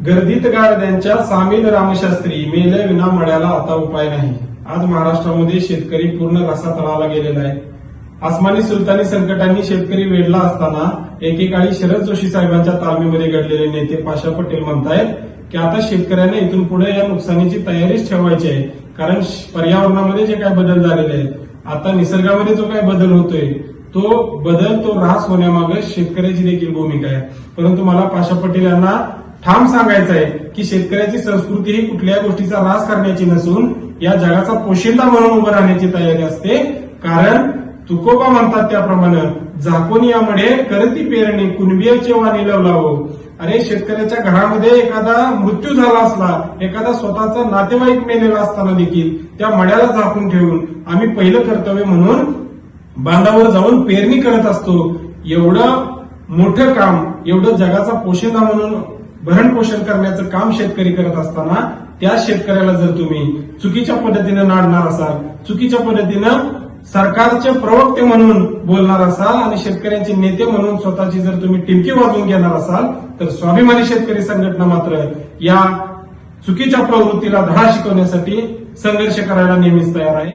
गर्दीत गाडद्यांच्या सामील रामशास्त्री मेले विना मड्याला आता उपाय नाही. आज महाराष्ट्रामध्ये शेतकरी पूर्ण रसातळाला गेलेला आहे. आसमानी सुलतानी संकटांनी शेतकरी वेढला असताना एकेकाळी शरद जोशी साहेबांच्या तालमीमध्ये घडलेले नेते पाशा पटेल म्हणतायत की आता शेतकऱ्यांना इथून पुढे या नुकसानीची तयारीच ठेवायची आहे. कारण पर्यावरणामध्ये जे काय बदल झालेले आहेत, आता निसर्गामध्ये जो काय बदल होतोय तो ऱ्हास होण्यामागे शेतकऱ्याची देखील भूमिका आहे. परंतु मला पाशा पटेल यांना ठाम सांगायचं आहे की शेतकऱ्याची संस्कृती ही कुठल्या गोष्टीचा ऱ्हास करण्याची नसून या जगाचा पोशिंदा म्हणून उभं राहण्याची तयारी असते. कारण तुकोबा म्हणतात त्याप्रमाणे झाकोन यामुळे करती पेरणी कुणबियाचे वाणी लावलावं. अरे शेतकऱ्याच्या घरामध्ये एखादा मृत्यू झाला असला, एखादा स्वतःचा नातेवाईक मेलेला असताना देखील त्या मड्याला झाकून ठेवून आम्ही पहिलं कर्तव्य म्हणून बांधावर जाऊन पेरणी करत असतो. एवढं मोठं काम, एवढं जगाचा पोशिंदा म्हणून भरण पोषण करण्याचं काम शेतकरी करत असताना त्या शेतकऱ्याला जर तुम्ही चुकीच्या पद्धतीनं नाडणार असाल, चुकीच्या पद्धतीनं सरकारचे प्रवक्ते म्हणून बोलणार असाल आणि शेतकऱ्यांचे नेते म्हणून स्वतःची जर तुम्ही टिमकी वाजवून घेणार असाल तर स्वाभिमानी शेतकरी संघटना मात्र या चुकीच्या प्रवृत्तीला धडा शिकवण्यासाठी संघर्ष करायला नेहमीच तयार आहे.